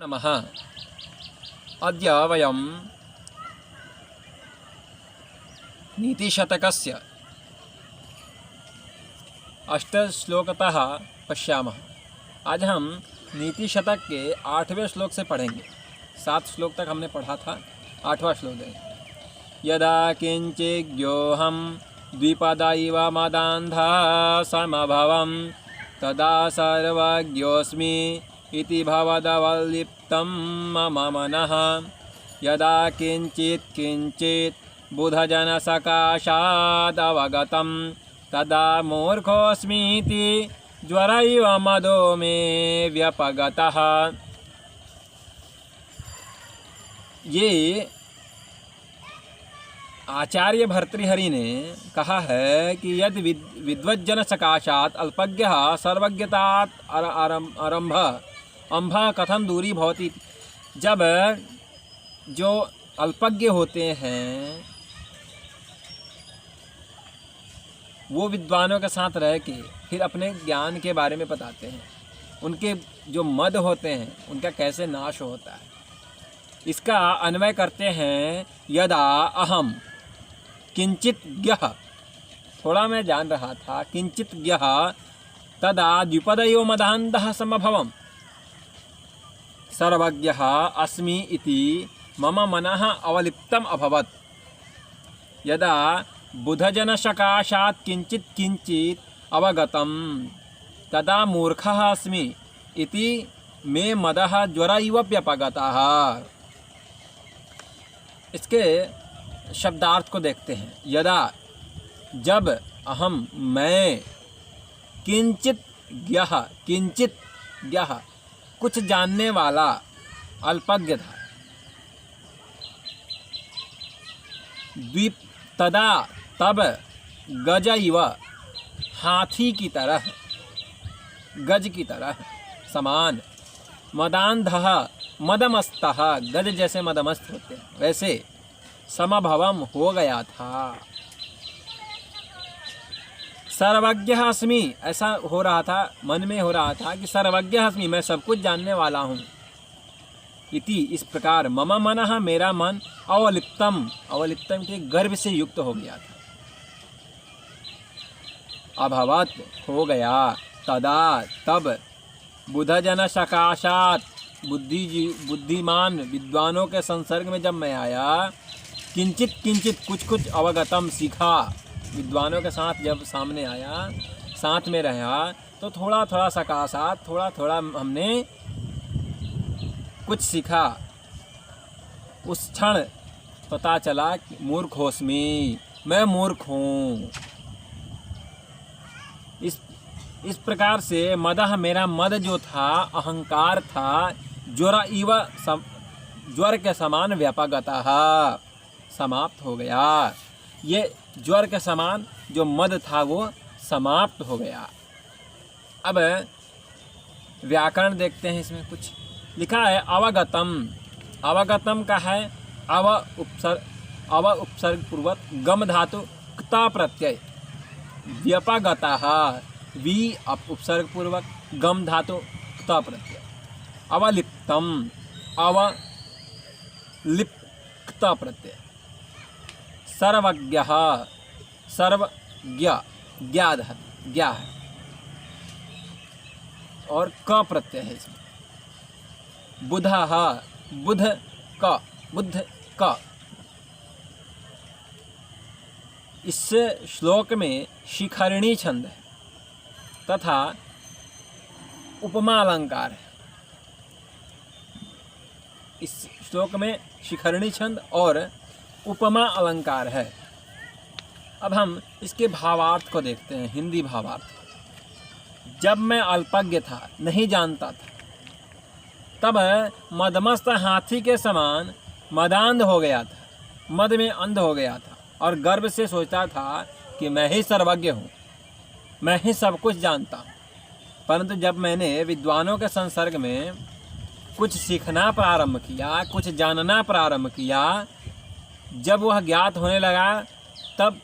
नमः। अद्य वयं नीतिशतकस्य 8 श्लोकतः पश्यामः। आज हम नीतिशतक के 8वें श्लोक से पढ़ेंगे। 7 श्लोक तक हमने पढ़ा था, 8वां श्लोक है। यदा किंचिज्ञोऽहं द्विपदा इव मदान्धः समभवं तदा सर्वज्ञोऽस्मि इति भवदवलिप्तं मम मनः। यदा किंचित् बुधजनसकाशादवगतं तदा मूर्खोऽस्मीति ज्वर इव मदो मे व्यपगतः। ये आचार्य भर्तृहरि ने कहा है कि यदि विद्वज्जन सकाशात अल्पज्ञः सर्वज्ञतात् आरंभ कथम दूरी भवति। जब जो अल्पज्ञ होते हैं वो विद्वानों के साथ रह के फिर अपने ज्ञान के बारे में बताते हैं, उनके जो मद होते हैं उनका कैसे नाश होता है। इसका अन्वय करते हैं यदा अहम किंचित ज्ञः, थोड़ा मैं जान रहा था, किंचित ज्ञः तदा द्विपदयो मदान्धः समभवम् सर्वज्ञः अस्मि इति मम मनः अवलिप्तम् अभवत्। यदा बुधजनसकाशात् किंचित अवगतं तदा मूर्खः अस्मि इति मे मदः ज्वर इव व्यपगतः। इसके शब्दार्थ को देखते हैं। यदा, जब, अहम, मैं, किंचित ज्ञः कुछ जानने वाला अल्पज्ञ था, द्वीप तदा तब गज इव हाथी की तरह, गज की तरह समान, मदान्धः मदमस्तः गज जैसे मदमस्त होते हैं वैसे समभवम हो गया था। सर्वज्ञः अस्मि, ऐसा हो रहा था, मन में हो रहा था कि सर्वज्ञः अस्मि, मैं सब कुछ जानने वाला हूँ। इति, इस प्रकार, मम मनः, मेरा मन, अवलिप्तम के गर्भ से युक्त हो गया था। अभवत, हो गया, तदा, तब, बुधजन सकाशात, बुद्धिमान विद्वानों के संसर्ग में जब मैं आया, किंचित कुछ अवगतम, सीखा, विद्वानों के साथ जब सामने आया, साथ में रहा, तो थोड़ा सकाशात, थोड़ा हमने कुछ सीखा। उस क्षण पता चला कि मूर्खोस्मि, मैं मूर्ख हूँ। इस प्रकार से मदः, मेरा मद जो था, अहंकार था, ज्वर के समान व्यपगतः, समाप्त हो गया। ये ज्वर के समान जो मद था वो समाप्त हो गया। अब व्याकरण देखते हैं। इसमें कुछ लिखा है अवगतम का है अव उपसर्ग पूर्वक गम धातु क्ता प्रत्यय, व्यपगतः वी उपसर्ग पूर्वक गम धातु क्ता प्रत्यय, अवलिप्तम अवलिप्त प्रत्यय, सर्वज्ञः सर्वज्ञ ज्ञा है और क प्रत्यय है इसमें। बुधः बुद्ध क। इस श्लोक में शिखरिणी छंद है तथा उपमा अलंकार है। इस श्लोक में शिखरिणी छंद और उपमा अलंकार है। अब हम इसके भावार्थ को देखते हैं, हिंदी भावार्थ। जब मैं अल्पज्ञ था, नहीं जानता था, तब मदमस्त हाथी के समान मदांध हो गया था, मद में अंध हो गया था और गर्व से सोचता था कि मैं ही सर्वज्ञ हूँ, मैं ही सब कुछ जानता हूँ। परंतु जब मैंने विद्वानों के संसर्ग में कुछ सीखना प्रारंभ किया, कुछ जानना प्रारंभ किया, जब वह ज्ञात होने लगा तब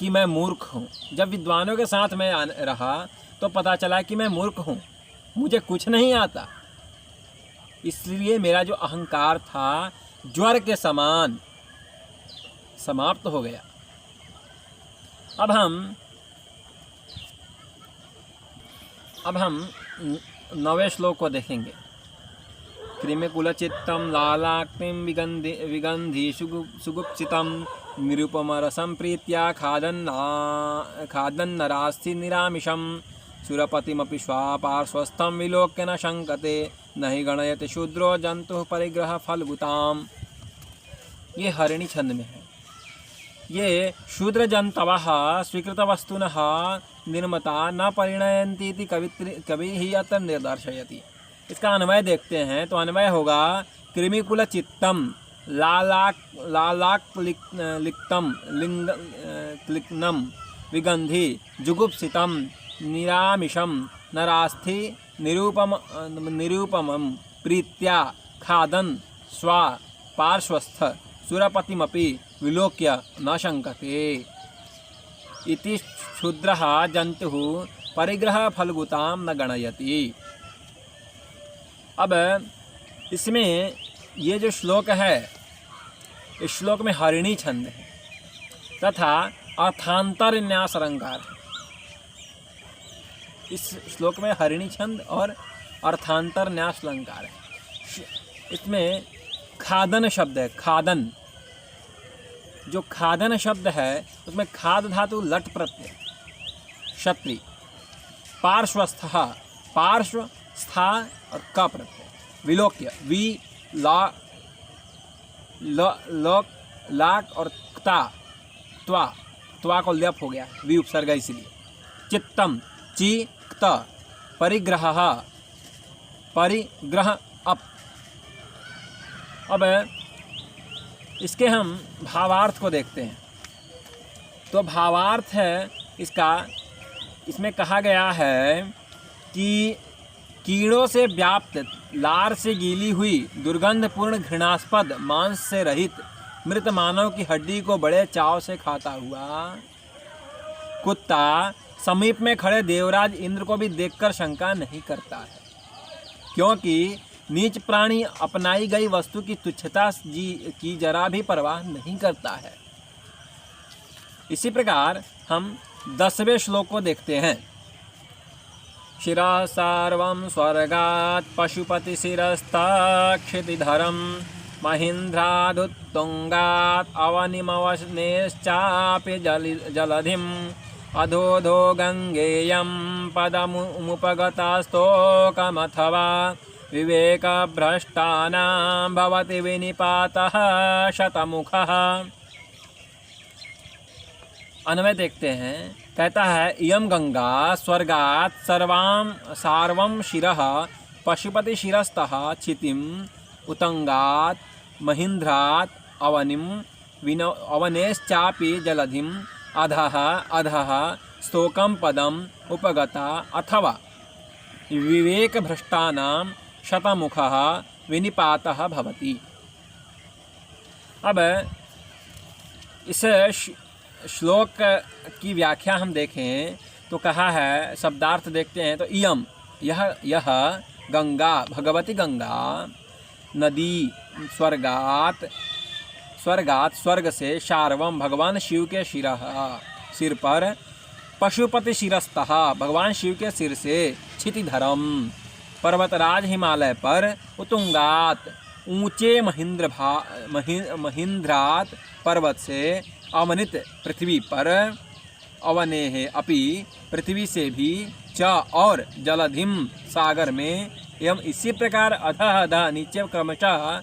कि मैं मूर्ख हूँ। जब विद्वानों के साथ मैं रहा तो पता चला कि मैं मूर्ख हूँ, मुझे कुछ नहीं आता। इसलिए मेरा जो अहंकार था ज्वर के समान समाप्त हो गया। अब हम 9वें श्लोक को देखेंगे। कृमिकुलचित्तं लालाक्तिं विगन्धि सुगुप्सितं निरुपमरसं प्रीत्या खादन्नरास्ति निरामिषं सुरपतिमपि श्वापार्श्वस्थं विलोक्य न शङ्कते न हि गणयति शूद्रो जन्तुः परिग्रह फलभूताम्। ये हरिणी छंद में है। ये शूद्र जंतवः स्वीकृत वस्तुनः निर्मता न परिणयन्ति इति कवि ही अत्र निर्दर्शयति। इसका अन्वय देखते हैं तो अन्वय होगा कृमिकुल चित्तम लालाक लिक्तम लिग्नम विगंधि जुगुप्सितम निरामिषम नरास्थि निरूपमं प्रीत्या खादन स्वा पार्श्वस्थ सुरपतिमपि विलोक्य न शंकते इति क्षुद्रः जंतुः परिग्रह फलभूतां न गणयति। अब इसमें ये जो श्लोक है, इस श्लोक में हरिणी छंद है तथा अर्थांतर न्यास अलंकार है। इस श्लोक में हरिणी छंद और अर्थांतर न्यास अलंकार है। इसमें खादन शब्द है। खादन, जो खादन शब्द है उसमें खाद धातु लट प्रत्यय क्षत्रि, पार्श्वस्थ पार्श्व स्था और क प्रत्यय, विलोक्य वि लाक और त्वा को ल्यप हो गया, वि उपसर्ग इसलिए। चित्तम ची क्त परिग्रह अप। अब इसके हम भावार्थ को देखते हैं। तो भावार्थ है इसका, इसमें कहा गया है कि कीड़ों से व्याप्त, लार से गीली हुई, दुर्गंधपूर्ण, घृणास्पद, मांस से रहित मृत मानव की हड्डी को बड़े चाव से खाता हुआ कुत्ता समीप में खड़े देवराज इंद्र को भी देखकर शंका नहीं करता है, क्योंकि नीच प्राणी अपनाई गई वस्तु की तुच्छता की जरा भी परवाह नहीं करता है। इसी प्रकार हम 10वें श्लोक को देखते हैं। शिरः सर्वं स्वर्गात् पशुपति शिरस्तक्षितिधरं महीन्द्रादुत्तुङ्गात् अवनिमवनेश्चापि जलधिम् अधोधो गङ्गेयं पदमुपगतास्तोकमथवा विवेकभ्रष्टानां भवति विनिपातः शतमुखः। अन्वय देखते हैं। कहता है इयं गंगा स्वर्गात् सार्वं शिरः पशुपति शिरस्तः क्षितिम् उतंगात् महीन्द्रात् अवनेश्चापि जलधिम् अधः स्तोकं पदम् उपगता अथवा विवेकभ्रष्टानां शतमुखः विनिपातः भवति। अब इस श्लोक की व्याख्या हम देखें तो कहा है, शब्दार्थ देखते हैं तो इयम यह गंगा, भगवती गंगा, नदी, स्वर्गात स्वर्ग से, शार्वम भगवान शिव के सिर पर, पशुपति शिरस्तः भगवान शिव के सिर से, क्षितिधरम पर्वतराज हिमालय पर, उतुंगात ऊंचे महीन्द्रात पर्वत से, अवनित पृथ्वी पर, अवनेह अपि पृथ्वी से भी, च और जलधिम सागर में, एवं इसी प्रकार अधः नीचे क्रमशः,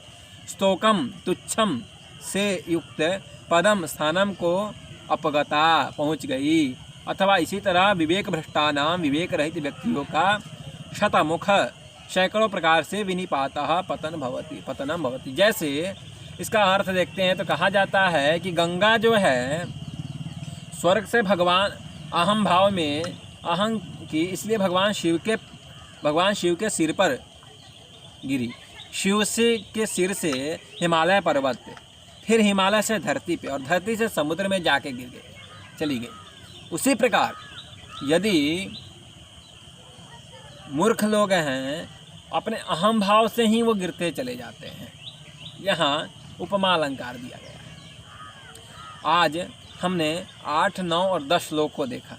स्तोकम तुच्छम से युक्त, पदम स्थानम को अपगता पहुँच गई, अथवा इसी तरह विवेक भ्रष्टानाम विवेक रहित व्यक्तियों का शतमुख सैकड़ों प्रकार से विनिपातः पतनम भवति। जैसे इसका अर्थ देखते हैं तो कहा जाता है कि गंगा जो है स्वर्ग से भगवान अहम भाव में अहं की, इसलिए भगवान शिव के सिर पर गिरी, शिव से के सिर से हिमालय पर्वत पे, फिर हिमालय से धरती पे, और धरती से समुद्र में जाके चली गई। उसी प्रकार यदि मूर्ख लोग हैं अपने अहम भाव से ही वो गिरते चले जाते हैं। यहाँ उपमा अलंकार दिया गया है। आज हमने 8, 9 और 10 श्लोक को देखा,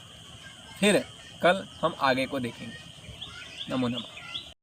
फिर कल हम आगे को देखेंगे। नमो नमः।